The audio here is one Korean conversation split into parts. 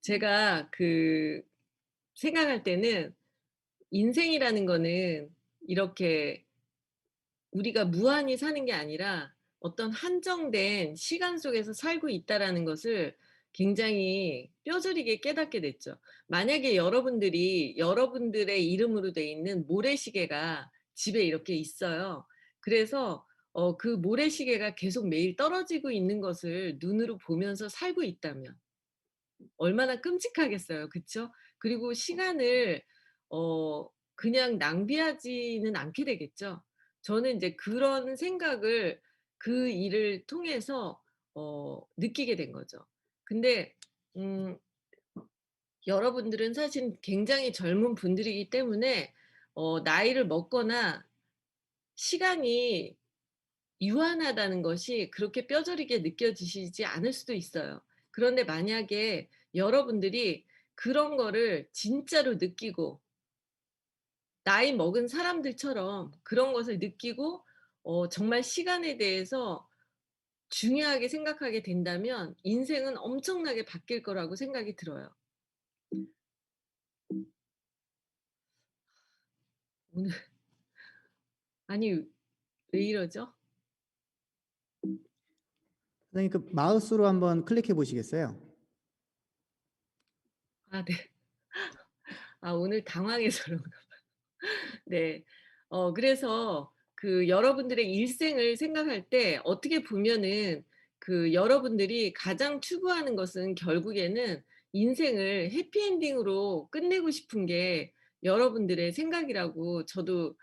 제가 생각할 때는 인생이라는 거는 이렇게 우리가 무한히 사는 게 아니라 어떤 한정된 시간 속에서 살고 있다라는 것을 굉장히 뼈저리게 깨닫게 됐죠. 만약에 여러분들이 여러분들의 이름으로 돼 있는 모래시계가 집에 이렇게 있어요. 그래서 그 모래시계가 계속 매일 떨어지고 있는 것을 눈으로 보면서 살고 있다면 얼마나 끔찍하겠어요. 그쵸? 그리고 시간을 어 그냥 낭비하지는 않게 되겠죠. 저는 인제 그런 생각을 그 일을 통해서 느끼게 된 거죠. 근데 음 여러분들은 사실 굉장히 젊은 분들이기 때문에 나이를 먹거나 시간이 유한하다는 것이 그렇게 뼈저리게 느껴지시지 않을 수도 있어요. 그런데 만약에 여러분들이 그런 거를 진짜로 느끼고 나이 먹은 사람들처럼 그런 것을 느끼고 정말 시간에 대해서 중요하게 생각하게 된다면 인생은 엄청나게 바뀔 거라고 생각이 들어요. 오늘 아니 왜 이러죠? 선생님 그 마우스로 한번 클릭해 보시겠어요? 아 네. 아 오늘 당황해서 그런가 봐요. 네. 그래서 여러분들의 일생을 생각할 때 어떻게 보면은 여러분들이 가장 추구하는 것은 결국에는 인생을 해피엔딩으로 끝내고 싶은 게 여러분들의 생각이라고 저도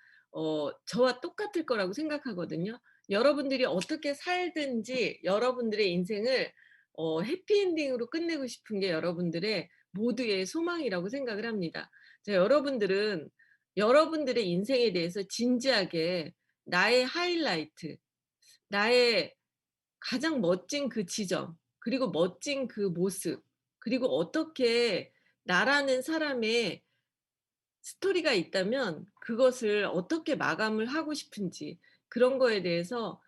저와 똑같을 거라고 생각하거든요. 여러분들이 어떻게 살든지 여러분들의 인생을 해피엔딩으로 끝내고 싶은 게 여러분들의 모두의 소망이라고 생각을 합니다. 자 여러분들은 여러분들의 인생에 대해서 진지하게 나의 하이라이트, 나의 가장 멋진 그 지점, 그리고 멋진 그 모습, 그리고 어떻게 나라는 사람의 스토리가 있다면 그것을 어떻게 마감을 하고 싶은지 그런 거에 대해서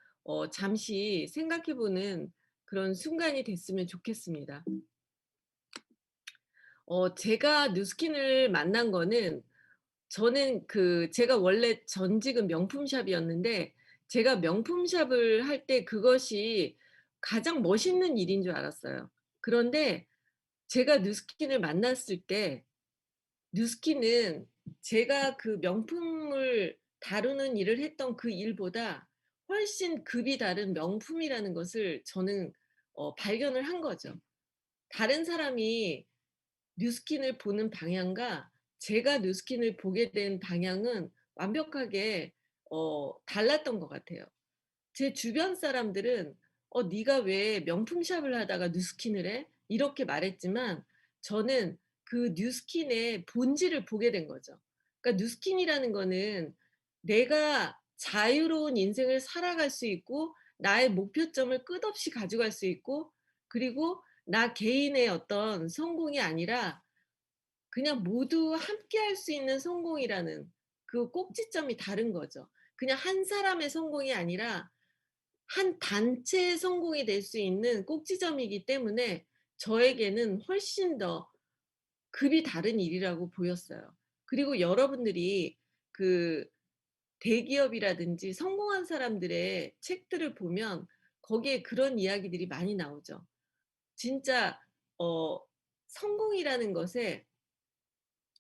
잠시 생각해 보는 그런 순간이 됐으면 좋겠습니다. 제가 누스킨을 만난 거는 저는 제가 원래 전직은 명품샵이었는데 제가 명품샵을 할 때 그것이 가장 멋있는 일인 줄 알았어요. 그런데 제가 누스킨을 만났을 때 누스킨은 제가 그 명품을 다루는 일을 했던 그 일보다 훨씬 급이 다른 명품이라는 것을 저는 발견을 한 거죠. 다른 사람이 뉴스킨을 보는 방향과 제가 뉴스킨을 보게 된 방향은 완벽하게 달랐던 것 같아요. 제 주변 사람들은 네가 왜 명품 샵을 하다가 뉴스킨을 해?" 이렇게 말했지만 저는 그 뉴스킨의 본질을 보게 된 거죠. 그러니까 뉴스킨이라는 거는 내가 자유로운 인생을 살아갈 수 있고 나의 목표점을 끝없이 가져갈 수 있고 그리고 나 개인의 어떤 성공이 아니라 그냥 모두 함께 할 수 있는 성공이라는 그 꼭지점이 다른 거죠. 그냥 한 사람의 성공이 아니라 한 단체의 성공이 될 수 있는 꼭지점이기 때문에 저에게는 훨씬 더 급이 다른 일이라고 보였어요. 그리고 여러분들이 그 대기업이라든지 성공한 사람들의 책들을 보면 거기에 그런 이야기들이 많이 나오죠. 진짜 성공이라는 것에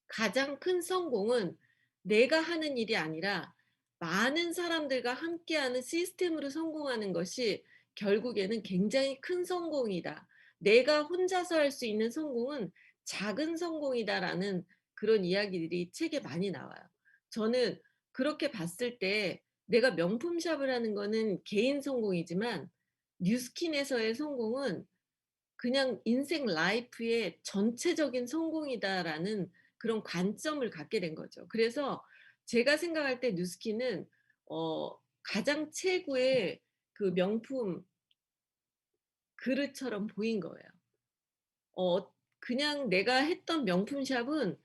가장 큰 성공은 내가 하는 일이 아니라 많은 사람들과 함께하는 시스템으로 성공하는 것이 결국에는 굉장히 큰 성공이다. 내가 혼자서 할 수 있는 성공은 작은 성공이다라는 그런 이야기들이 책에 많이 나와요. 저는 그렇게 봤을 때 내가 명품 샵을 하는 거는 개인 성공이지만 뉴스킨에서의 성공은 그냥 '인생 라이프의 전체적인 성공이다.'라는 그런 관점을 갖게 된 거죠. 그래서 제가 생각할 때 뉴스킨은 가장 최고의 그 명품 그릇처럼 보인 거예요. 그냥 내가 했던 명품 샵은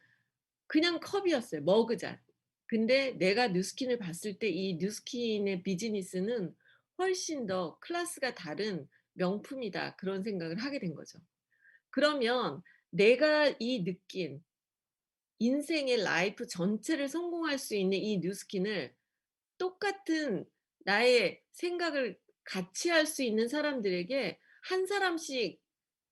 그냥 컵이었어요, 머그잔. 근데 내가 뉴스킨을 봤을 때 이 뉴스킨의 비즈니스는 훨씬 더 클래스가 다른 명품이다. 그런 생각을 하게 된 거죠. 그러면 내가 이 느낀 인생의 라이프 전체를 성공할 수 있는 이 뉴스킨을 똑같은 나의 생각을 같이 할 수 있는 사람들에게 한 사람씩,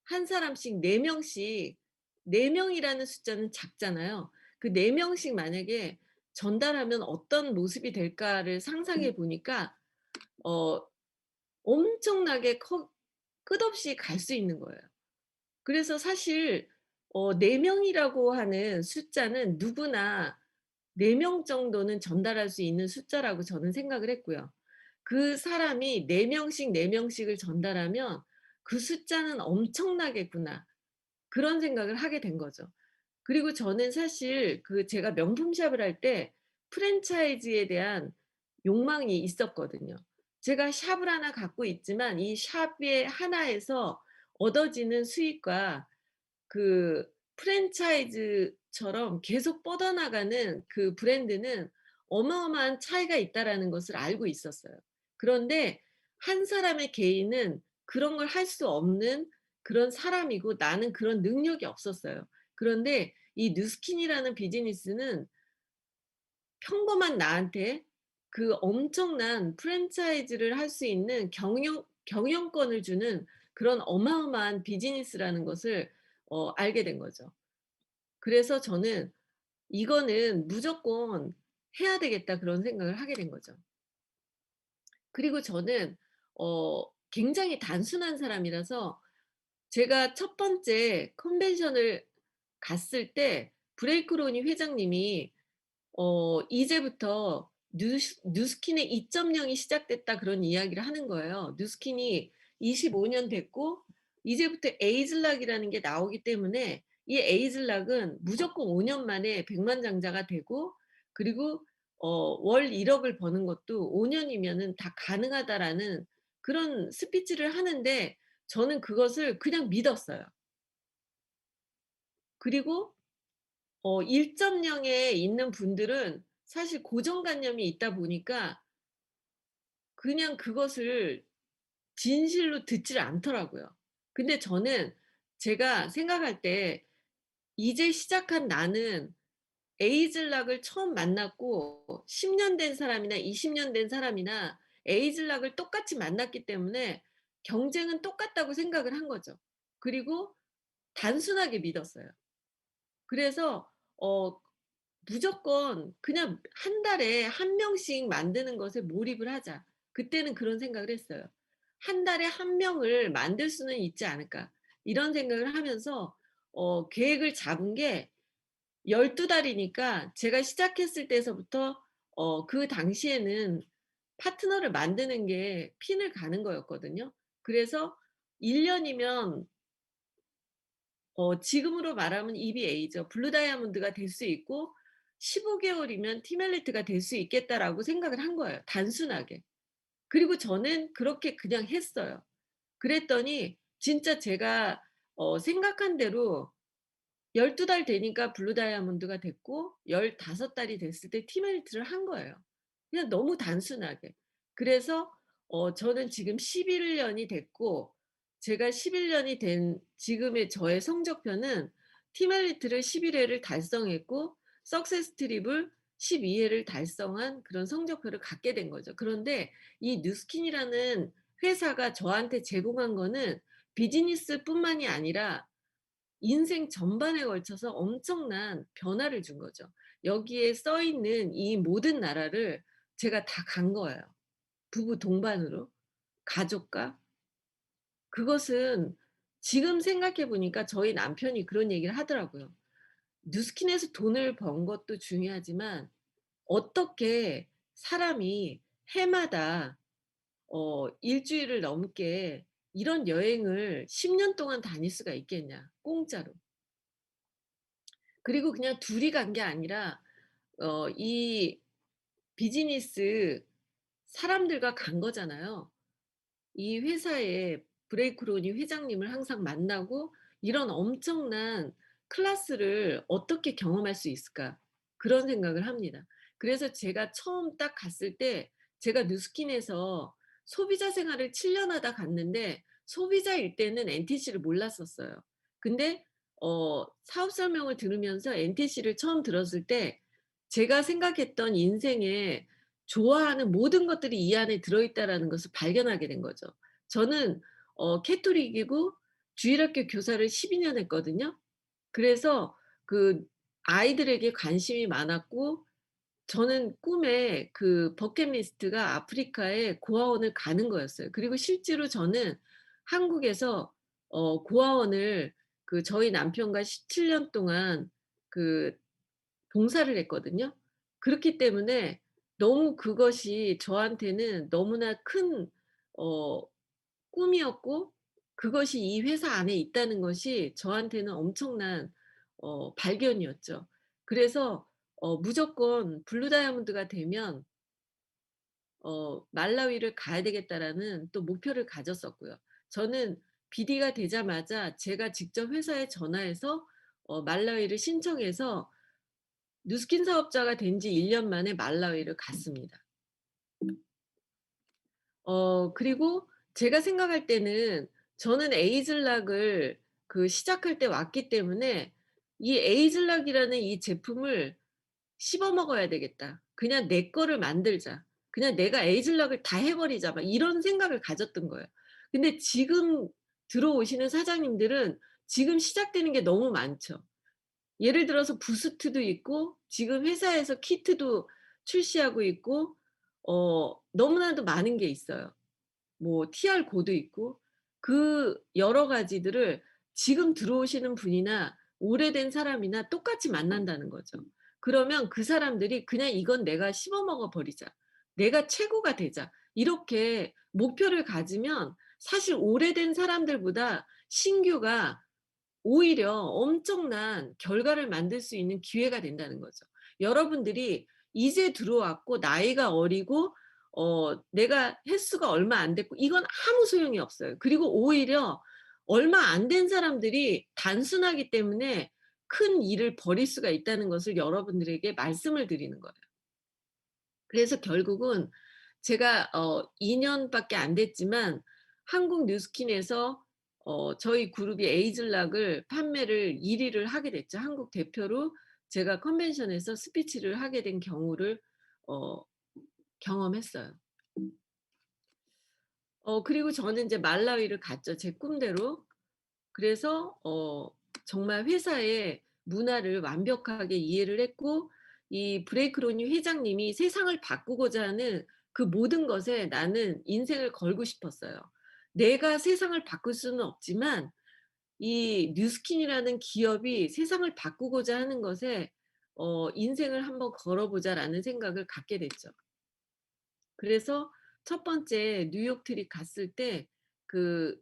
한 사람씩 4 명씩, 4 명이라는 숫자는 작잖아요. 그 4 명씩 만약에 전달하면 어떤 모습이 될까를 상상해 보니까 어 엄청나게 끝없이 갈 수 있는 거예요. 그래서 사실 4 명이라고 하는 숫자는 누구나 4명 정도는 전달할 수 있는 숫자라고 저는 생각을 했고요. 그 사람이 4 명씩, 4 명씩을 전달하면 '그 숫자는 엄청나겠구나.' 그런 생각을 하게 된 거죠. 그리고 저는 사실 제가 명품 샵을 할 때 프랜차이즈에 대한 욕망이 있었거든요. 제가 샵을 하나 갖고 있지만 이 샵의 하나에서 얻어지는 수익과 그 프랜차이즈처럼 계속 뻗어나가는 그 브랜드는 어마어마한 차이가 있다라는 것을 알고 있었어요. 그런데 한 사람의 개인은 그런 걸 할 수 없는 그런 사람이고 나는 그런 능력이 없었어요. 그런데 이 누스킨이라는 비즈니스는 평범한 나한테 그 엄청난 프랜차이즈를 할 수 있는 경영권을 주는 그런 어마어마한 비즈니스라는 것을 알게 된 거죠. 그래서 저는 '이거는 무조건 해야 되겠다.' 그런 생각을 하게 된 거죠. 그리고 저는 굉장히 단순한 사람이라서 제가 첫 번째 컨벤션을 갔을 때 브레이크로니 회장님이 "이제부터 뉴스킨의 2.0이 시작됐다." 그런 이야기를 하는 거예요. 뉴스킨이 25년 됐고 이제부터 에이즐락이라는 게 나오기 때문에 이 에이즐락은 무조건 5년 만에 백만장자가 되고 그리고 월 1 억을 버는 것도 5 년이면은 다 가능하다라는 그런 스피치를 하는데 저는 그것을 그냥 믿었어요. 그리고 1.0에 있는 분들은 사실 고정관념이 있다 보니까 그냥 그것을 진실로 듣지를 않더라고요. 근데 저는 제가 생각할 때 이제 시작한 나는 에이즐락을 처음 만났고 10년 된 사람이나 20년 된 사람이나 에이즐락을 똑같이 만났기 때문에 경쟁은 똑같다고 생각을 한 거죠. 그리고 단순하게 믿었어요. 그래서 어 무조건 그냥 '한 달에 한 명씩 만드는 것에 몰입을 하자.' 그때는 그런 생각을 했어요. '한 달에 한 명을 만들 수는 있지 않을까.' 이런 생각을 하면서 계획을 잡은 게 12 달이니까 제가 시작했을 때서부터 그 당시에는 파트너를 만드는 게 핀을 가는 거였거든요. 그래서 1 년이면 지금으로 말하면 EBA죠. 블루 다이아몬드가 될 수 있고 15 개월이면 티멜리트가 될 수 있겠다라고 생각을 한 거예요, 단순하게. 그리고 저는 그렇게 그냥 했어요. 그랬더니 진짜 제가 생각한 대로 12달 되니까 블루 다이아몬드가 됐고 15 달이 됐을 때 티멜리트를 한 거예요. 그냥 너무 단순하게. 그래서 저는 지금 11 년이 됐고 제가 11 년이 된 지금의 저의 성적표는 티멜리트를 11 회를 달성했고 석세스 트립을 12 회를 달성한 그런 성적표를 갖게 된 거죠. 그런데 이 누스킨이라는 회사가 저한테 제공한 거는 비즈니스뿐만이 아니라 인생 전반에 걸쳐서 엄청난 변화를 준 거죠. 여기에 써 있는 이 모든 나라를 제가 다 간 거예요. 부부 동반으로. 가족과. 그것은 지금 생각해 보니까 저희 남편이 그런 얘기를 하더라고요. "뉴스킨에서 돈을 번 것도 중요하지만 어떻게 사람이 해마다 주일을 넘게 이런 여행을 10년 동안 다닐 수가 있겠냐 공짜로." 그리고 그냥 둘이 간 게 아니라 이 비즈니스 사람들과 간 거잖아요. 이 회사의 브레이크로니 회장님을 항상 만나고 '이런 엄청난 클래스를 어떻게 경험할 수 있을까?' 그런 생각을 합니다. 그래서 제가 처음 딱 갔을 때 제가 누스킨에서 소비자 생활을 7년 하다 갔는데 소비자일 때는 NTC를 몰랐었어요. 근데 사업 설명을 들으면서 NTC를 처음 들었을 때 제가 생각했던 인생에 좋아하는 모든 것들이 이 안에 들어 있다라는 것을 발견하게 된 거죠. 저는 캐토릭이고 주일학교 교사를 12년 했거든요. 그래서 그 아이들에게 관심이 많았고 저는 꿈에 그 버킷리스트가 아프리카에 고아원을 가는 거였어요. 그리고 실제로 저는 한국에서 고아원을 저희 남편과 17년 동안 그 봉사를 했거든요. 그렇기 때문에 너무 그것이 저한테는 너무나 큰 어 꿈이었고 그것이 이 회사 안에 있다는 것이 저한테는 엄청난 발견이었죠. 그래서 무조건 블루 다이아몬드가 되면 '말라위를 가야 되겠다.'라는 또 목표를 가졌었고요. 저는 BD가 되자마자 제가 직접 회사에 전화해서 말라위를 신청해서 누스킨 사업자가 된 지 1년 만에 말라위를 갔습니다. 그리고 제가 생각할 때는 저는 에이즐락을 시작할 때 왔기 때문에 이 에이즐락이라는 이 제품을 '씹어 먹어야 되겠다. 그냥 내 거를 만들자. 그냥 내가 에이즐락을 다 해 버리자.' 막 이런 생각을 가졌던 거예요. 근데 지금 들어오시는 사장님들은 지금 시작되는 게 너무 많죠. 예를 들어서 부스트도 있고 지금 회사에서 키트도 출시하고 있고 너무나도 많은 게 있어요. 뭐 TR 고도 있고 그 여러 가지들을 지금 들어오시는 분이나 오래된 사람이나 똑같이 만난다는 거죠. 그러면 그 사람들이 '그냥 이건 내가 씹어 먹어 버리자. 내가 최고가 되자.' 이렇게 목표를 가지면 사실 오래된 사람들보다 신규가 오히려 엄청난 결과를 만들 수 있는 기회가 된다는 거죠. 여러분들이 이제 들어왔고 나이가 어리고 내가 횟수가 얼마 안 됐고 이건 아무 소용이 없어요. 그리고 오히려 얼마 안 된 사람들이 단순하기 때문에 큰 일을 벌일 수가 있다는 것을 여러분들에게 말씀을 드리는 거예요. 그래서 결국은 제가 2 년밖에 안 됐지만 한국 뉴스킨에서 저희 그룹이 에이즐락을 판매를 1 위를 하게 됐죠. 한국 대표로 제가 컨벤션에서 스피치를 하게 된 경우를 어 경험했어요. 그리고 저는 인제 말라위를 갔죠, 제 꿈대로. 그래서 정말 회사의 문화를 완벽하게 이해를 했고 이 브레이크 로니 회장님이 세상을 바꾸고자 하는 그 모든 것에 나는 인생을 걸고 싶었어요. 내가 세상을 바꿀 수는 없지만 이 뉴스킨이라는 기업이 세상을 바꾸고자 하는 것에 '인생을 한번 걸어 보자.'라는 생각을 갖게 됐죠. 그래서 첫 번째 뉴욕 트립 갔을 때 그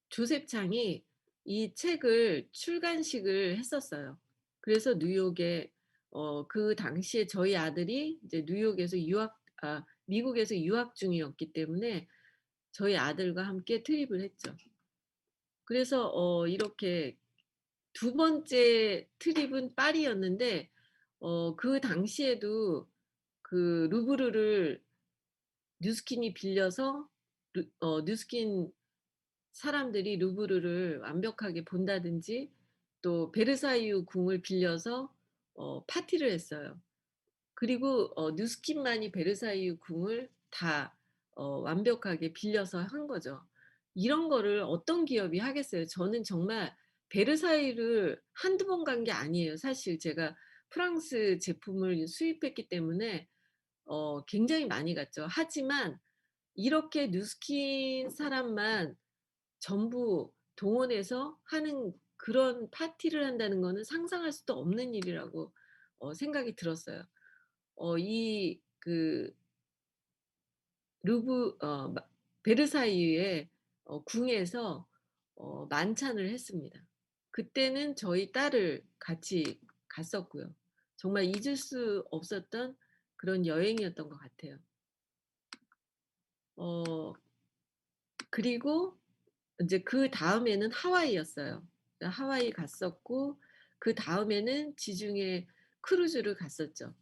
조셉 창이 이 책을 출간식을 했었어요. 그래서 뉴욕에 그 당시에 저희 아들이 이제 뉴욕에서 미국에서 유학 중이었기 때문에 저희 아들과 함께 트립을 했죠. 그래서 이렇게 두 번째 트립은 파리였는데 그 당시에도 루브르를 뉴스킨이 빌려서 뉴스킨 사람들이 루브르를 완벽하게 본다든지 또 베르사유 궁을 빌려서 파티를 했어요. 그리고 뉴스킨만이 베르사유 궁을 다 완벽하게 빌려서 한 거죠. 이런 거를 어떤 기업이 하겠어요. 저는 정말 베르사유를 한두 번 간 게 아니에요. 사실 제가 프랑스 제품을 수입했기 때문에 굉장히 많이 갔죠. 하지만 이렇게 뉴스킨 사람만 전부 동원해서 하는 그런 파티를 한다는 거는 상상할 수도 없는 일이라고 생각이 들었어요. 이 루브 어 마 베르사유의 궁에서 만찬을 했습니다. 그때는 저희 딸을 같이 갔었고요. 정말 잊을 수 없었던 그런 여행이었던 것 같아요. 어 그리고 인제 그다음에는 하와이였어요. 하와이 갔었고 그다음에는 지중해 크루즈를 갔었죠.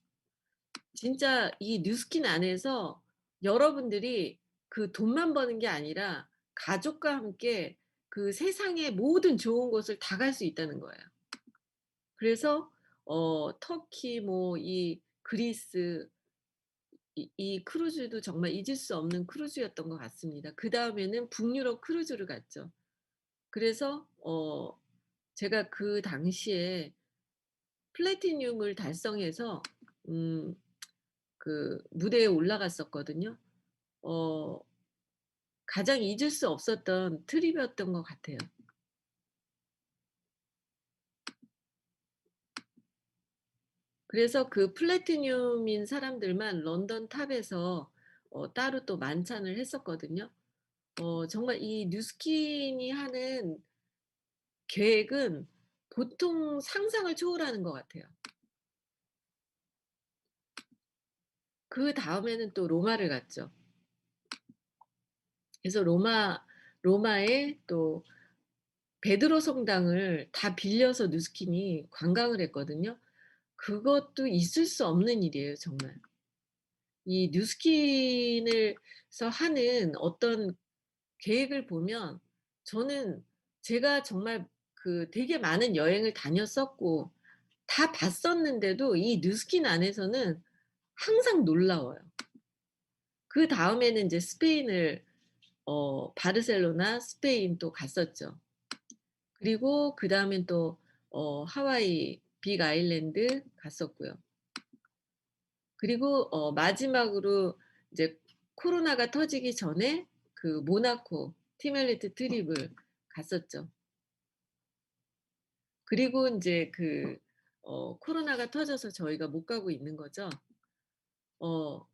진짜 이 뉴스킨 안에서 여러분들이 돈만 버는 게 아니라 가족과 함께 그 세상의 모든 좋은 곳을 다 갈 수 있다는 거예요. 그래서 터키 뭐 이 그리스 이 크루즈도 정말 잊을 수 없는 크루즈였던 것 같습니다. 그다음에는 북유럽 크루즈를 갔죠. 그래서 제가 그 당시에 플래티늄을 달성해서 음 그 무대에 올라갔었거든요. 어 가장 잊을 수 없었던 트립이었던 것 같아요. 그래서 그 플래티늄인 사람들만 런던 탑에서 따로 또 만찬을 했었거든요. 정말 이 뉴스킨이 하는 계획은 보통 상상을 초월하는 것 같아요. 그다음에는 또 로마를 갔죠. 그래서 로마에 또 베드로 성당을 다 빌려서 뉴스킨이 관광을 했거든요. 그것도 있을 수 없는 일이에요 정말. 이 뉴스킨을 서 하는 어떤 계획을 보면 저는 제가 정말 그 되게 많은 여행을 다녔었고 다 봤었는데도 이 뉴스킨 안에서는 항상 놀라워요. 그다음에는 인제 스페인을 바르셀로나 스페인 또 갔었죠. 그리고 그다음엔 또 하와이 빅 아일랜드 갔었고요. 그리고 마지막으로 이제 코로나가 터지기 전에 그 모나코 티멜리트 트립을 갔었죠. 그리고 인제 그 코로나가 터져서 저희가 못 가고 있는 거죠. 어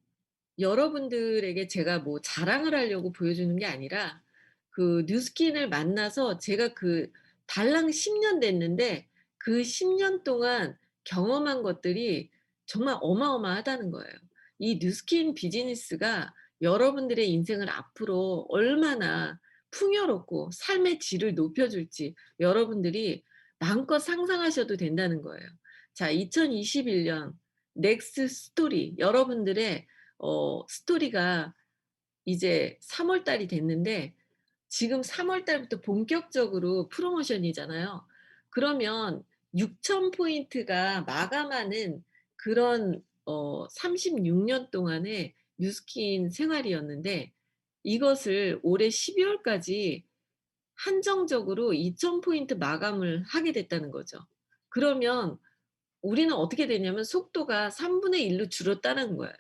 여러분들에게 제가 뭐 자랑을 하려고 보여주는 게 아니라 그 뉴스킨을 만나서 제가 그 달랑 10년 됐는데 그 10년 동안 경험한 것들이 정말 어마어마하다는 거예요. 이 뉴스킨 비즈니스가 여러분들의 인생을 앞으로 얼마나 풍요롭고 삶의 질을 높여줄지 여러분들이 마음껏 상상하셔도 된다는 거예요. 자, 2021년 넥스 스토리 여러분들의 스토리가 이제 3월 달이 됐는데 지금 3월 달부터 본격적으로 프로모션이잖아요. 그러면 6,000 포인트가 마감하는 그런 36년 동안의 뉴스킨 생활이었는데 이것을 올해 12 월까지 한정적으로 2,000 포인트 마감을 하게 됐다는 거죠. 그러면 우리는 어떻게 되냐면 속도가 3분의 1로 줄었다는 거예요.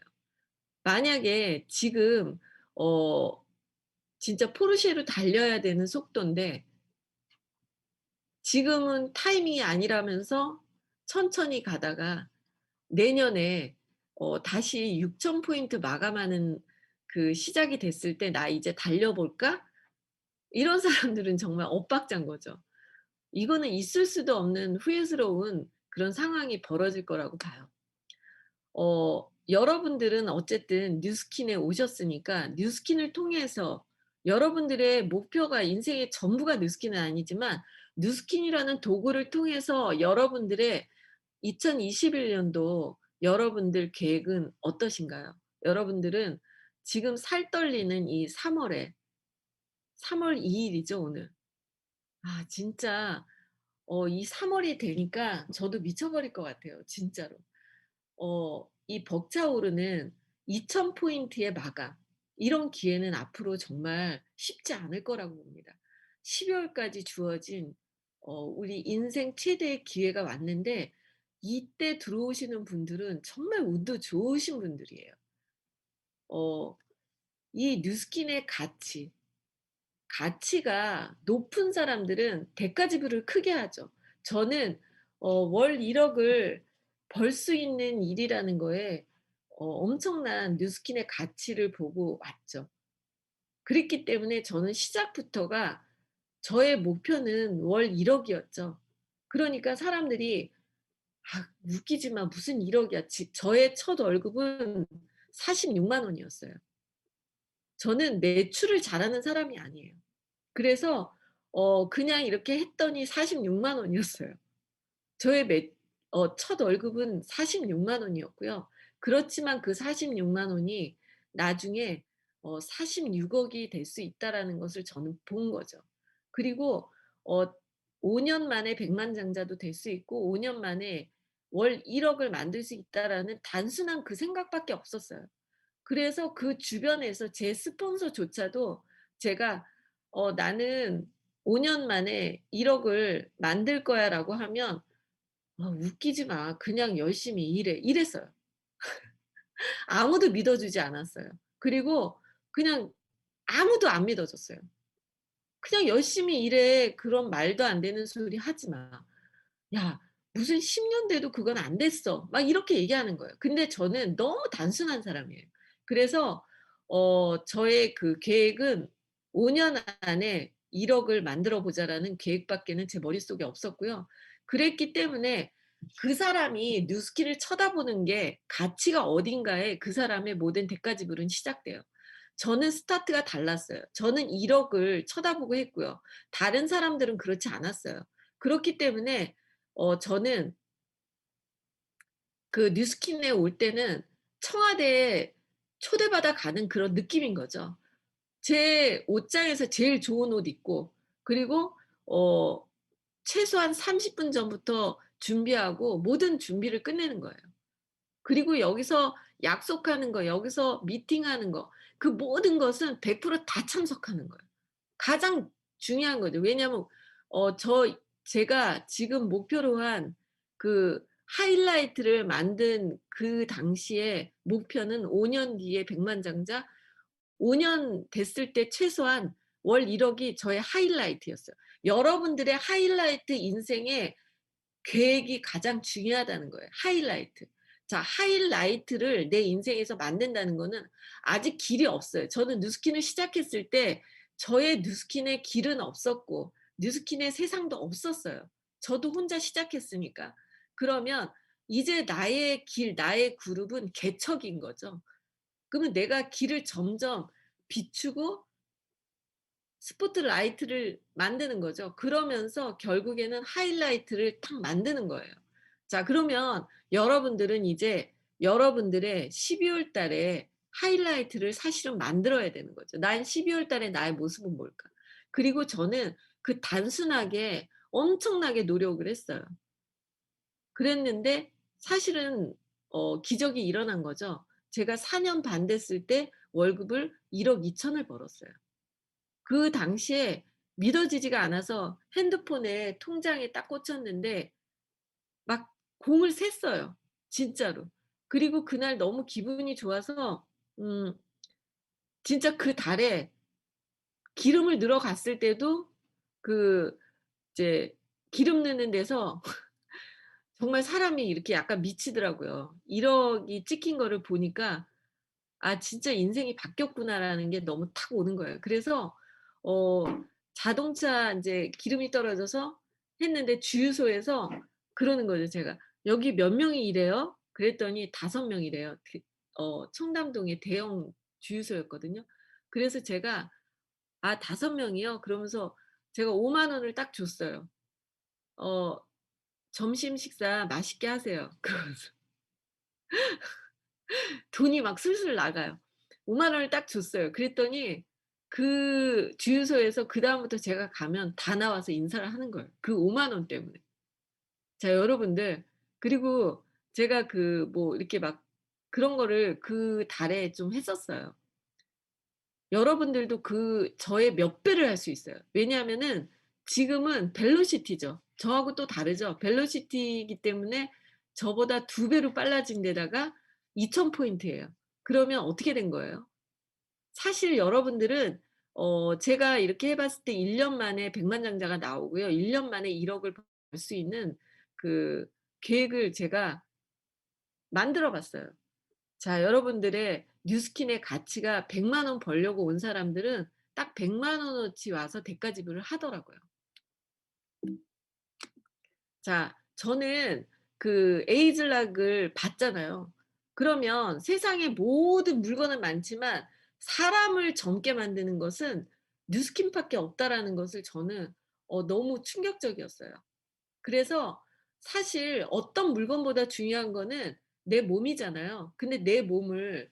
만약에 지금 어 진짜 포르쉐로 달려야 되는 속도인데 지금은 타이밍이 아니라면서 천천히 가다가 내년에 다시 6,000 포인트 마감하는 그 시작이 됐을 때 '나 이제 달려 볼까?' 이런 사람들은 정말 엇박자인 거죠. 이거는 있을 수도 없는 후회스러운 그런 상황이 벌어질 거라고 봐요. 여러분들은 어쨌든 뉴스킨에 오셨으니까 뉴스킨을 통해서 여러분들의 목표가 인생의 전부가 뉴스킨은 아니지만 뉴스킨이라는 도구를 통해서 여러분들의 2021 년도 여러분들 계획은 어떠신가요? 여러분들은 지금 살 떨리는 이 3 월에 3월 2 일이죠 오늘. 아 진짜 이 3 월이 되니까 저도 미쳐버릴 것 같아요 진짜로. 이 벅차오르는 2,000 포인트의 마감 이런 기회는 앞으로 정말 쉽지 않을 거라고 봅니다. 12 월까지 주어진 우리 인생 최대의 기회가 왔는데 이때 들어오시는 분들은 정말 운도 좋으신 분들이에요. 어 이 뉴스킨의 가치가 높은 사람들은 대가 지불을 크게 하죠. 저는 월 1 억을 벌 수 있는 일이라는 거에 엄청난 뉴스킨의 가치를 보고 왔죠. 그랬기 때문에 저는 시작부터가 저의 목표는 월 1 억이었죠. 그러니까 사람들이 "아 웃기지 마. 무슨 1 억이야." 저의 첫 월급은 460,000 원이었어요. 저는 매출을 잘하는 사람이 아니에요. 그래서 그냥 이렇게 했더니 460,000 원이었어요. 저의 첫 월급은 460,000 원이었고요. 그렇지만 그 460,000 원이 나중에 46 억이 될 수 있다라는 것을 저는 본 거죠. 그리고 어 5년 만에 백만장자도 될 수 있고 5년 만에 월 1억을 만들 수 있다라는 단순한 그 생각밖에 없었어요. 그래서 그 주변에서 제 스폰서조차도 제가 "나는 5년 만에 1억을 만들 거야."라고 하면 웃기지 마. 그냥 열심히 일해." 이랬어요. 아무도 믿어 주지 않았어요. 그리고 그냥 아무도 안 믿어 줬어요. "그냥 열심히 일해. 그런 말도 안 되는 소리 하지 마. 야 무슨 10년 돼도 그건 안 됐어." 막 이렇게 얘기하는 거예요. 근데 저는 너무 단순한 사람이에요. 그래서 저의 그 계획은 5년 안에 1억을 만들어 보자.'라는 계획밖에는 제 머릿속에 없었고요. 그랬기 때문에 그 사람이 뉴스키를 쳐다보는 게 가치가 어딘가에 그 사람의 모든 대가지불은 시작돼요. 저는 스타트가 달랐어요. 저는 1억을 쳐다보고 했고요. 다른 사람들은 그렇지 않았어요. 그렇기 때문에 저는 그 뉴스킨에 올 때는 청와대에 초대받아 가는 그런 느낌인 거죠. 제 옷장에서 제일 좋은 옷 입고 그리고 어 최소한 30분 전부터 준비하고 모든 준비를 끝내는 거예요. 그리고 여기서 약속하는 거 여기서 미팅하는 거 그 모든 것은 100%다 참석하는 거예요. 가장 중요한 거죠. 왜냐하면 제가 지금 목표로 한 그 하이라이트를 만든 그 당시에 목표는 5년 뒤에 백만장자 5년 됐을 때 최소한 월 1 억이 저의 하이라이트였어요. 여러분들의 하이라이트 인생의 계획이 가장 중요하다는 거예요, 하이라이트. 자 하이라이트를 내 인생에서 만든다는 거는 아직 길이 없어요. 저는 뉴스킨을 시작했을 때 저의 뉴스킨의 길은 없었고 뉴스킨의 세상도 없었어요. 저도 혼자 시작했으니까. 그러면 이제 나의 길, 나의 그룹은 개척인 거죠. 그러면 내가 길을 점점 비추고 스포트라이트를 만드는 거죠. 그러면서 결국에는 하이라이트를 탁 만드는 거예요. 자 그러면 여러분들은 이제 여러분들의 12월 달에 하이라이트를 사실은 만들어야 되는 거죠. 난 12월 달에 나의 모습은 뭘까? 그리고 저는 그 단순하게 엄청나게 노력을 했어요. 그랬는데 사실은 기적이 일어난 거죠. 제가 4년 반 됐을 때 월급을 1억2천을 벌었어요. 그 당시에 믿어지지가 않아서 핸드폰에 통장에 딱 꽂혔는데 막 공을 셌어요 진짜로. 그리고 그날 너무 기분이 좋아서 음 진짜 그 달에 기름을 넣으러 갔을 때도 그 이제 기름 넣는 데서 정말 사람이 이렇게 약간 미치더라고요. 1 억이 찍힌 거를 보니까 '아 진짜 인생이 바뀌었구나.'라는 게 너무 탁 오는 거예요. 그래서 어 자동차 인제 기름이 떨어져서 했는데 주유소에서 그러는 거죠 제가. "여기 몇 명이 일해요?" 그랬더니 5 명이래요. 청담동의 대형 주유소였거든요. 그래서 제가 "아 5 명이요?" 그러면서 제가 5만 원을 딱 줬어요. 어 "점심 식사 맛있게 하세요." 그러면서 돈이 막 술술 나가요. 5만 원을 딱 줬어요. 그랬더니 그 주유소에서 그다음부터 제가 가면 다 나와서 인사를 하는 거예요. 그 5만 원 때문에. 자 여러분들 그리고 제가 그 뭐 이렇게 막 그런 거를 그 달에 좀 했었어요. 여러분들도 그 저의 몇 배를 할 수 있어요. 왜냐하면은 지금은 벨로시티죠. 저하고 또 다르죠. 벨로시티이기 때문에 저보다 2 배로 빨라진 데다가 2,000 포인트예요. 그러면 어떻게 된 거예요? 사실 여러분들은 제가 이렇게 해 봤을 때 1년 만에 백만장자가 나오고요. 1년 만에 1억을 벌 수 있는 그 계획을 제가 만들어 봤어요. 자 여러분들의 뉴스킨의 가치가 1 0 0원 벌려고 온 사람들은 딱 1 0 0 원어치 와서 대가 지불을 하더라고요. 자 저는 그 에이즐락을 봤잖아요. 그러면 세상에 모든 물건은 많지만 사람을 젊게 만드는 것은 뉴스킨 밖에 없다라는 것을 저는 너무 충격적이었어요. 그래서 사실 어떤 물건보다 중요한 거는 내 몸이잖아요. 근데 내 몸을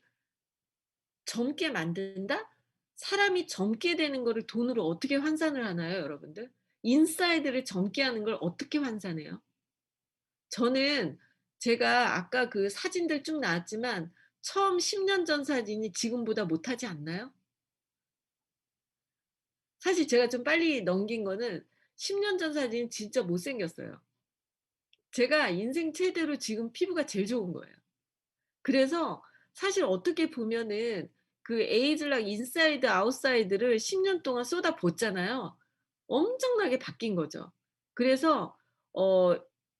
젊게 만든다? 사람이 젊게 되는 거를 돈으로 어떻게 환산을 하나요, 여러분들? 인사이드를 젊게 하는 걸 어떻게 환산해요? 저는 제가 아까 그 사진들 쭉 나왔지만 처음 10년 전 사진이 지금보다 못하지 않나요? 사실 제가 좀 빨리 넘긴 거는 10년 전 사진은 진짜 못생겼어요. 제가 인생 최대로 지금 피부가 제일 좋은 거예요. 그래서 사실 어떻게 보면은 그 에이즐락 인사이드 아웃사이드를 10년 동안 쏟아붓잖아요. 엄청나게 바뀐 거죠. 그래서 어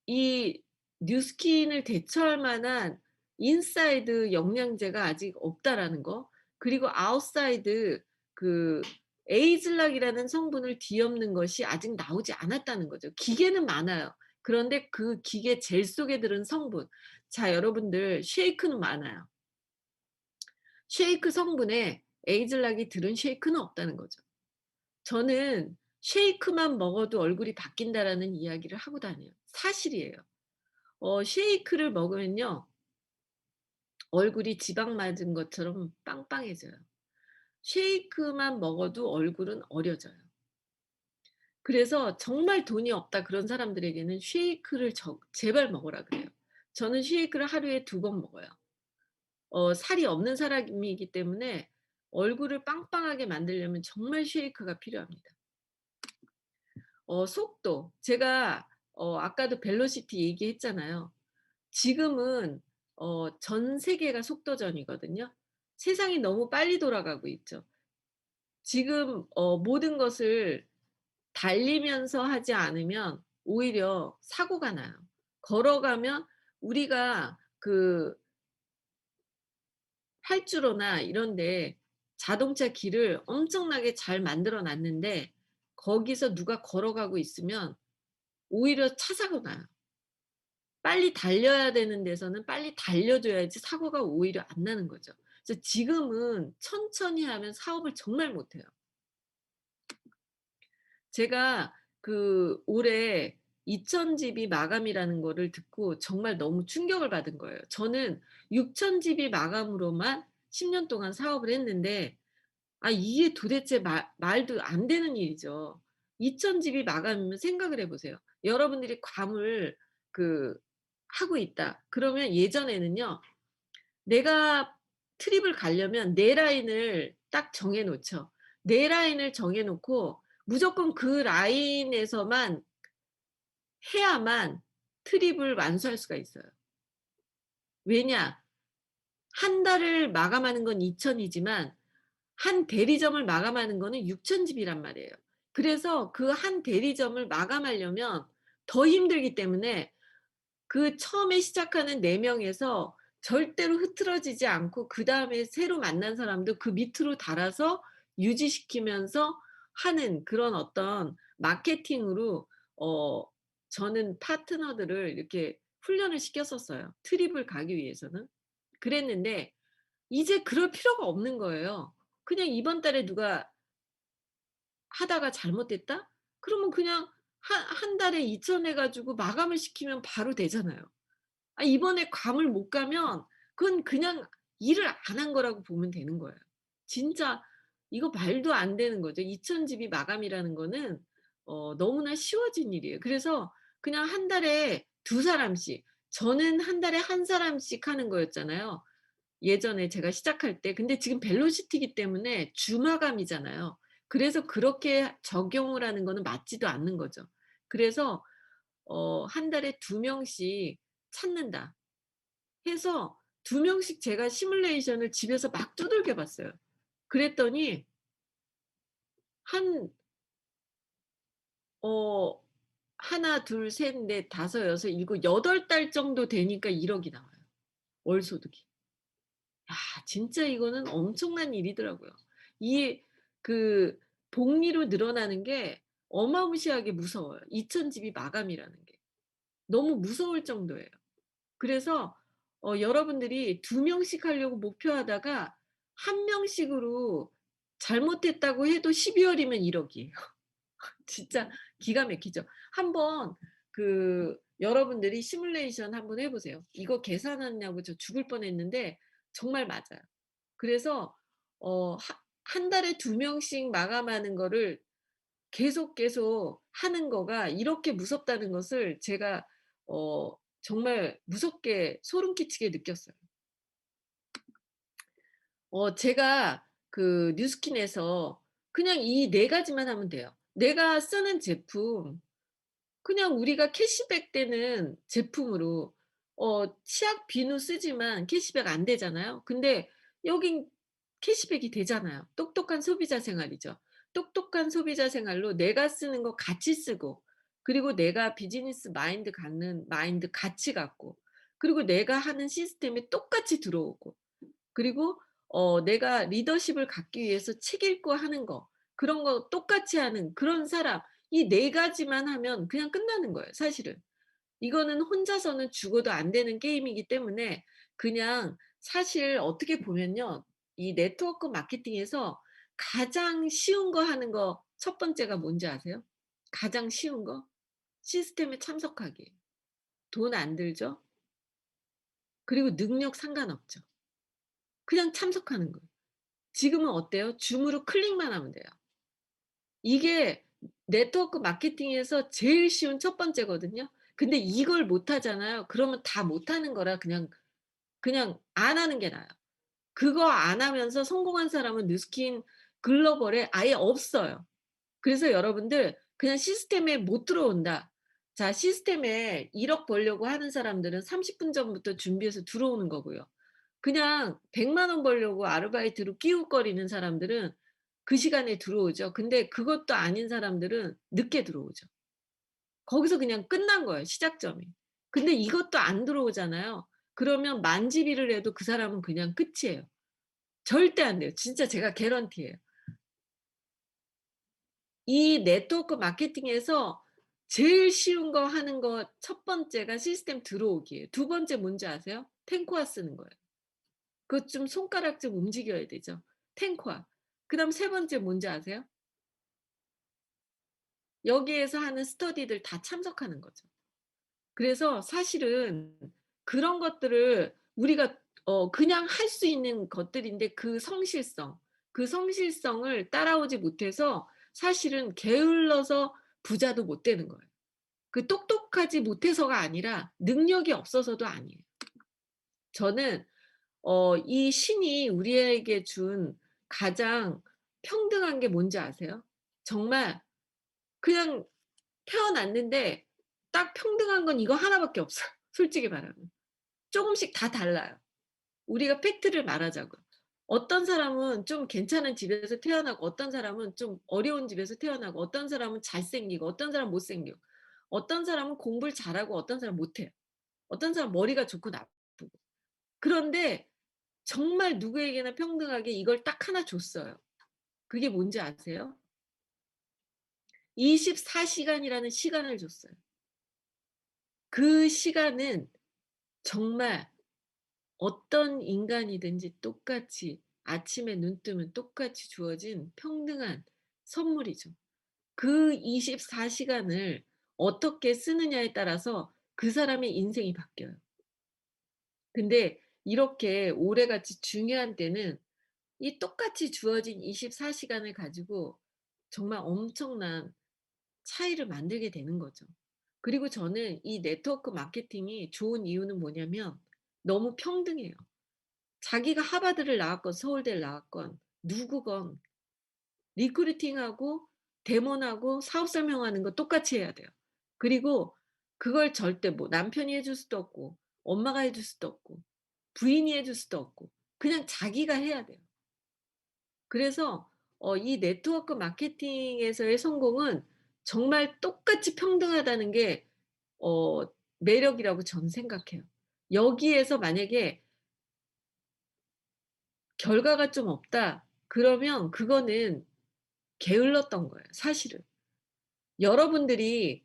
이 뉴스킨을 대처할 만한 인사이드 영양제가 아직 없다라는 거, 그리고 아웃사이드 그 에이즐락이라는 성분을 뒤엎는 것이 아직 나오지 않았다는 거죠. 기계는 많아요. 그런데 그 기계 젤 속에 들은 성분, 자 여러분들 쉐이크는 많아요. 쉐이크 성분에 에이즐락이 들은 쉐이크는 없다는 거죠. 저는 쉐이크만 먹어도 얼굴이 바뀐다라는 이야기를 하고 다녀요. 사실이에요. 쉐이크를 먹으면요, 얼굴이 지방 맞은 것처럼 빵빵해져요. 쉐이크만 먹어도 얼굴은 어려져요. 그래서 정말 돈이 없다 그런 사람들에게는 쉐이크를 제발 먹으라 그래요. 저는 쉐이크를 하루에 2번 먹어요. 살이 없는 사람이기 때문에 얼굴을 빵빵하게 만들려면 정말 쉐이크가 필요합니다. 속도. 제가 아까도 벨로시티 얘기했잖아요. 지금은 전 세계가 속도전이거든요. 세상이 너무 빨리 돌아가고 있죠. 지금 모든 것을 달리면서 하지 않으면 오히려 사고가 나요. 걸어가면 우리가 그 활주로나 이런 데 자동차 길을 엄청나게 잘 만들어 놨는데 거기서 누가 걸어가고 있으면 오히려 차 사고 나요. 빨리 달려야 되는 데서는 빨리 달려 줘야지 사고가 오히려 안 나는 거죠. 그래서 지금은 천천히 하면 사업을 정말 못 해요. 제가 올해 2,000 집이 마감이라는 거를 듣고 정말 너무 충격을 받은 거예요. 저는 6,000 집이 마감으로만 10년 동안 사업을 했는데 이게 도대체 말도 안 되는 일이죠. 2,000 집이 마감이면 생각을 해 보세요. 여러분들이 괌을 그 하고 있다. 그러면 예전에는요, 내가 트립을 가려면 네 라인을 딱 정해 놓죠. 네 라인을 정해 놓고 무조건 그 라인에서만 해야만 트립을 완수할 수가 있어요. 왜냐? 한 달을 마감하는 건 2,000 이지만 한 대리점을 마감하는 거는 6,000 집이란 말이에요. 그래서 그 한 대리점을 마감하려면 더 힘들기 때문에 그 처음에 시작하는 4 명에서 절대로 흐트러지지 않고 그다음에 새로 만난 사람도 그 밑으로 달아서 유지시키면서 하는 그런 어떤 마케팅으로 어 저는 파트너들을 이렇게 훈련을 시켰었어요, 트립을 가기 위해서는. 그랬는데 이제 그럴 필요가 없는 거예요. 그냥 이번 달에 누가 하다가 잘못됐다? 그러면 그냥 한 달에 2,000 해 가지고 마감을 시키면 바로 되잖아요. 이번에 괌을 못 가면 그건 그냥 일을 안 한 거라고 보면 되는 거예요. 진짜 이거 말도 안 되는 거죠. 2,000 집이 마감이라는 거는 너무나 쉬워진 일이에요. 그래서 그냥 한 달에 두 사람씩, 저는 한 달에 한 사람씩 하는 거였잖아요, 예전에 제가 시작할 때. 근데 지금 벨로시티이기 때문에 주 마감이잖아요. 그래서 그렇게 적용을 하는 거는 맞지도 않는 거죠. 그래서 한 달에 2명씩 찾는다 해서 2명씩 제가 시뮬레이션을 집에서 막 두들겨 봤어요. 그랬더니 한 어 1, 2, 셋, 넷, 다섯, 여섯, 일곱, 8달 정도 되니까 1억이 나와요, 월 소득이. 진짜 이거는 엄청난 일이더라고요. 이 그 복리로 늘어나는 게 어마무시하게 무서워요, 2,000 집이 마감이라는 게. 너무 무서울 정도예요. 그래서 여러분들이 2명씩 하려고 목표하다가 1명씩으로 잘못했다고 해도 12 월이면 1억 이에요. 진짜 기가 막히죠. 한번 여러분들이 시뮬레이션 한번 해 보세요. 이거 계산하냐고 저 죽을 뻔했는데 정말 맞아요. 그래서 어 하 한 달에 2명씩 마감하는 거를 계속 하는 거가 이렇게 무섭다는 것을 제가 정말 무섭게 소름 끼치게 느꼈어요. 제가 그 뉴스킨에서 그냥 이 4 가지만 하면 돼요. 내가 쓰는 제품 그냥 우리가 캐시백 되는 제품으로 치약 비누 쓰지만 캐시백 안 되잖아요. 근데 여긴 캐시백이 되잖아요. 똑똑한 소비자 생활이죠. 똑똑한 소비자 생활로 내가 쓰는 거 같이 쓰고 그리고 내가 비즈니스 마인드 갖는 마인드 같이 갖고 그리고 내가 하는 시스템에 똑같이 들어오고 그리고 내가 리더십을 갖기 위해서 책 읽고 하는 거 그런 거 똑같이 하는 그런 사람 이 4 가지만 하면 그냥 끝나는 거예요 사실은. 이거는 혼자서는 죽어도 안 되는 게임이기 때문에 그냥 사실 어떻게 보면요. 이 네트워크 마케팅에서 가장 쉬운 거 하는 거 첫 번째가 뭔지 아세요? 가장 쉬운 거? 시스템에 참석하기. 돈 안 들죠? 그리고 능력 상관없죠. 그냥 참석하는 거예요. 지금은 어때요? 줌으로 클릭만 하면 돼요. 이게 네트워크 마케팅에서 제일 쉬운 첫 번째거든요. 근데 이걸 못 하잖아요. 그러면 다 못하는 거라 그냥 안 하는 게 나아요. 그거 안 하면서 성공한 사람은 뉴스킨 글로벌에 아예 없어요. 그래서 여러분들 그냥 시스템에 못 들어온다. 자 시스템에 1억 벌려고 하는 사람들은 30분 전부터 준비해서 들어오는 거고요. 그냥 100만 원 벌려고 아르바이트로 끼우거리는 사람들은 그 시간에 들어오죠. 근데 그것도 아닌 사람들은 늦게 들어오죠. 거기서 그냥 끝난 거예요, 시작점이. 근데 이것도 안 들어오잖아요. 그러면 만지비를 해도 그 사람은 그냥 끝이에요. 절대 안 돼요. 진짜 제가 개런티예요. 이 네트워크 마케팅에서 제일 쉬운 거 하는 거 첫 번째가 시스템 들어오기예요. 두 번째 뭔지 아세요? 탱코화 쓰는 거예요. 그것 좀 손가락 좀 움직여야 되죠. 탱코화. 그다음 세 번째 뭔지 아세요? 여기에서 하는 스터디들 다 참석하는 거죠. 그래서 사실은 그런 것들을 우리가 그냥 할 수 있는 것들인데 그 성실성을 따라오지 못해서 사실은 게을러서 부자도 못 되는 거예요. 그 똑똑하지 못해서가 아니라 능력이 없어서도 아니에요. 저는 이 신이 우리에게 준 가장 평등한 게 뭔지 아세요? 정말 그냥 태어났는데 딱 평등한 건 이거 하나밖에 없어요 솔직히 말하면. 쪼금씩 다 달라요. 우리가 팩트를 말하자고요. 어떤 사람은 좀 괜찮은 집에서 태어나고 어떤 사람은 좀 어려운 집에서 태어나고 어떤 사람은 잘생기고 어떤 사람은 못생기고 어떤 사람은 공부를 잘하고 어떤 사람은 못해요. 어떤 사람은 머리가 좋고 나쁘고. 그런데 정말 누구에게나 평등하게 이걸 딱 하나 줬어요. 그게 뭔지 아세요? 24 시간이라는 시간을 줬어요. 그 시간은 정말 어떤 인간이든지 똑같이 아침에 눈 뜨면 똑같이 주어진 평등한 선물이죠. 그 24 시간을 어떻게 쓰느냐에 따라서 그 사람의 인생이 바뀌어요. 근데 이렇게 올해같이 중요한 때는 이 똑같이 주어진 24 시간을 가지고 정말 엄청난 차이를 만들게 되는 거죠. 그리고 저는 이 네트워크 마케팅이 좋은 이유는 뭐냐면 너무 평등해요. 자기가 하버드를 나왔건 서울대를 나왔건 누구건 리크루팅하고 대면하고 사업 설명하는 거 똑같이 해야 돼요. 그리고 그걸 절대 뭐 남편이 해줄 수도 없고 엄마가 해줄 수도 없고 부인이 해줄 수도 없고 그냥 자기가 해야 돼요. 그래서 이 네트워크 마케팅에서의 성공은 정말 똑같이 평등하다는 게 어 매력이라고 저는 생각해요. 여기에서 만약에 결과가 좀 없다 그러면 그거는 게을렀던 거예요 사실은. 여러분들이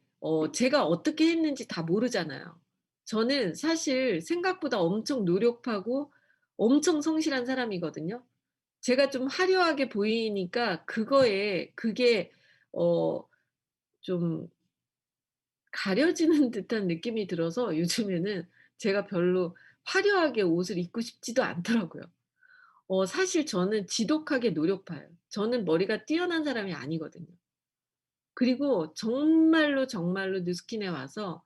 제가 어떻게 했는지 다 모르잖아요. 저는 사실 생각보다 엄청 노력하고 엄청 성실한 사람이거든요. 제가 좀 화려하게 보이니까 그게 어 좀 가려지는 듯한 느낌이 들어서 요즘에는 제가 별로 화려하게 옷을 입고 싶지도 않더라고요. 사실 저는 지독하게 노력파예요. 저는 머리가 뛰어난 사람이 아니거든요. 그리고 정말로, 정말로 뉴스킨에 와서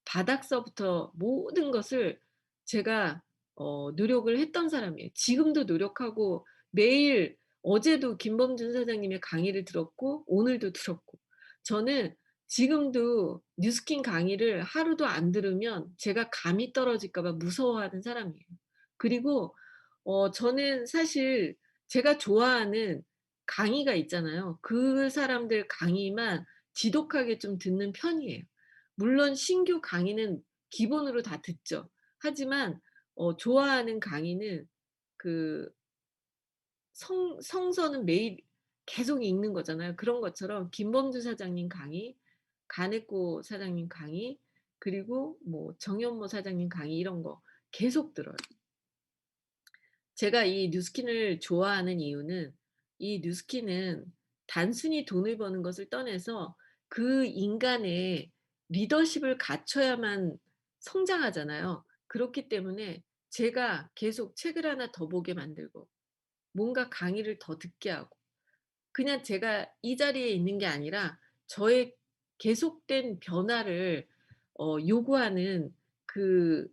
바닥서부터 모든 것을 제가 노력을 했던 사람이에요. 지금도 노력하고 매일 어제도 김범준 사장님의 강의를 들었고 오늘도 들었고 저는 지금도 뉴스킨 강의를 하루도 안 들으면 제가 감이 떨어질까 봐 무서워하는 사람이에요. 그리고 저는 사실 제가 좋아하는 강의가 있잖아요. 그 사람들 강의만 지독하게 좀 듣는 편이에요. 물론 신규 강의는 기본으로 다 듣죠. 하지만 좋아하는 강의는 그 성서는 매일 계속 읽는 거잖아요. 그런 것처럼 김범주 사장님 강의, 간해고 사장님 강의, 그리고 뭐 정연모 사장님 강의 이런 거 계속 들어요. 제가 이 뉴스킨을 좋아하는 이유는 이 뉴스킨은 단순히 돈을 버는 것을 떠나서 그 인간의 리더십을 갖춰야만 성장하잖아요. 그렇기 때문에 제가 계속 책을 하나 더 보게 만들고 뭔가 강의를 더 듣게 하고 그냥 제가 이 자리에 있는 게 아니라 저의 계속된 변화를 요구하는 그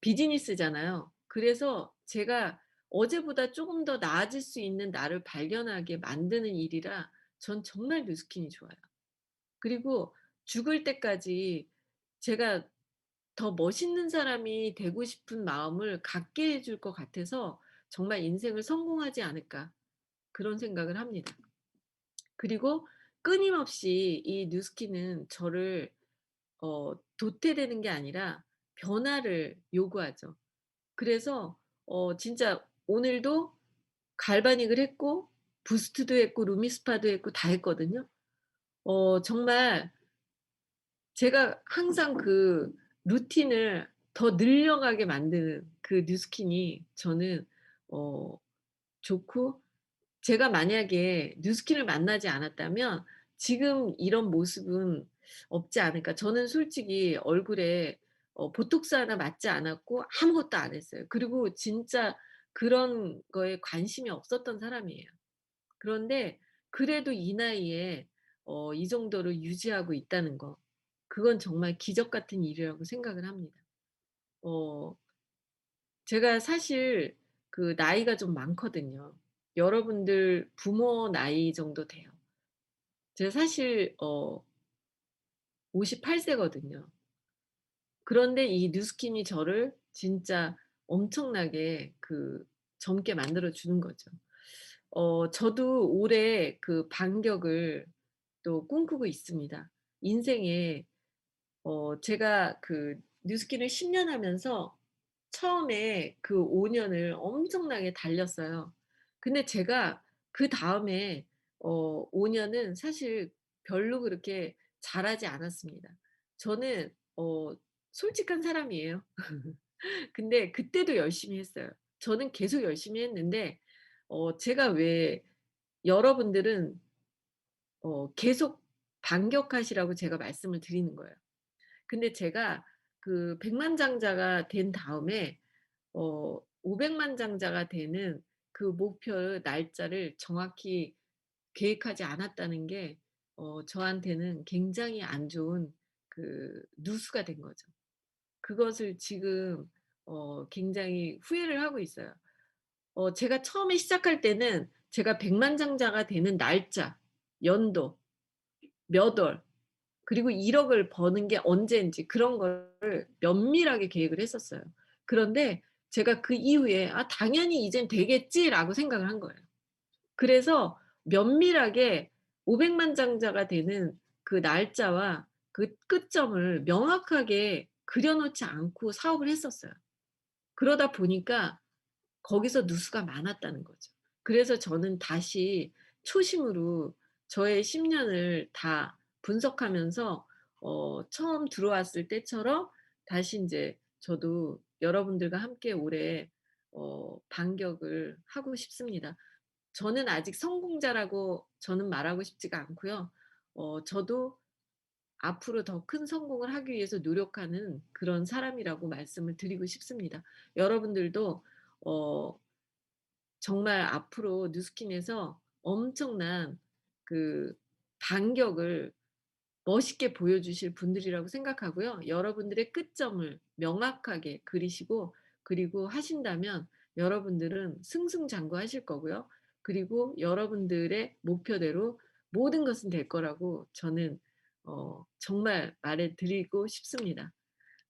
비즈니스잖아요. 그래서 제가 어제보다 쪼금 더 나아질 수 있는 나를 발견하게 만드는 일이라 전 정말 뉴스킨이 좋아요. 그리고 죽을 때까지 제가 더 멋있는 사람이 되고 싶은 마음을 갖게 해줄 것 같아서 정말 '인생을 성공하지 않을까.' 그런 생각을 합니다. 그리고 끊임없이 이 뉴스킨은 저를 도태되는 게 아니라 변화를 요구하죠. 그래서 진짜 오늘도 갈바닉을 했고 부스트도 했고 루미스파도 했고 다 했거든요. 정말 제가 항상 그 루틴을 더 늘려가게 만드는 그 뉴스킨이 저는 어 좋고 제가 만약에 뉴스킨을 만나지 않았다면 지금 이런 모습은 없지 않을까. 저는 솔직히 얼굴에 보톡스 하나 맞지 않았고 아무것도 안 했어요. 그리고 진짜 그런 거에 관심이 없었던 사람이에요. 그런데 그래도 이 나이에 이 정도로 유지하고 있다는 거 그건 정말 기적 같은 일이라고 생각을 합니다. 어 제가 사실 그 나이가 좀 많거든요. 여러분들 부모 나이 정도 돼요. 제가 사실 58 세거든요. 그런데 이 뉴스킨이 저를 진짜 엄청나게 그 젊게 만들어 주는 거죠. 저도 올해 그 반격을 또 꿈꾸고 있습니다. 인생에 제가 그 뉴스킨을 10년 하면서 처음에 그 5 년을 엄청나게 달렸어요. 근데 제가 그다음에 5 년은 사실 별로 그렇게 잘하지 않았습니다. 저는 솔직한 사람이에요. 근데 그때도 열심히 했어요. 저는 계속 열심히 했는데 제가 왜 여러분들은 계속 반격하시라고 제가 말씀을 드리는 거예요. 근데 제가 그 백만장자가 된 다음에 500만장자가 되는 그 목표 날짜를 정확히 계획하지 않았다는 게 저한테는 굉장히 안 좋은 그 누수가 된 거죠. 그것을 지금 굉장히 후회를 하고 있어요. 제가 처음에 시작할 때는 제가 백만장자가 되는 날짜, 연도, 몇 월 그리고 1억 을 버는 게 언제인지 그런 거를 면밀하게 계획을 했었어요. 그런데 제가 그 이후에 '아 당연히 이젠 되겠지.'라고 생각을 한 거예요. 그래서 면밀하게 500만장자가 되는 그 날짜와 그 끝점을 명확하게 그려 놓지 않고 사업을 했었어요. 그러다 보니까 거기서 누수가 많았다는 거죠. 그래서 저는 다시 초심으로 저의 10 년을 다 분석하면서 처음 들어왔을 때처럼 다시 인제 저도 여러분들과 함께 올해 반격을 하고 싶습니다. 저는 아직 성공자라고 저는 말하고 싶지가 않고요. 저도 앞으로 더 큰 성공을 하기 위해서 노력하는 그런 사람이라고 말씀을 드리고 싶습니다. 여러분들도 어 정말 앞으로 뉴스킨에서 엄청난 그 반격을 멋있게 보여주실 분들이라고 생각하고요. 여러분들의 끝점을 명확하게 그리시고, 그리고 하신다면 여러분들은 승승장구하실 거고요. 그리고 여러분들의 목표대로 모든 것은 될 거라고 저는 정말 말해 드리고 싶습니다.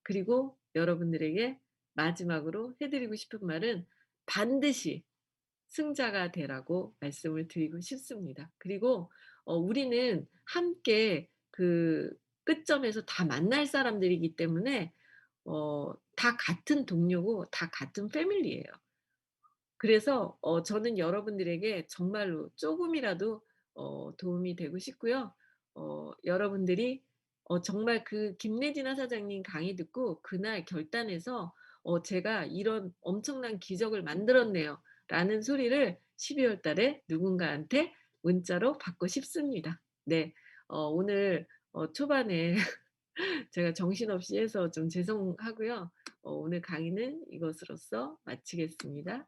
그리고 여러분들에게 마지막으로 해 드리고 싶은 말은 반드시 승자가 되라고 말씀을 드리고 싶습니다. 그리고 우리는 함께 그 끝점에서 다 만날 사람들이기 때문에 다 같은 동료고 다 같은 패밀리예요. 그래서 저는 여러분들에게 정말로 쪼금이라도 도움이 되고 싶고요. 여러분들이 정말 그 김래진아 사장님 강의 듣고 그날 결단해서 "제가 이런 엄청난 기적을 만들었네요."라는 소리를 12월 달에 누군가한테 문자로 받고 싶습니다. 네. 오늘 초반에 제가 정신없이 해서 좀 죄송하고요. 오늘 강의는 이것으로써 마치겠습니다.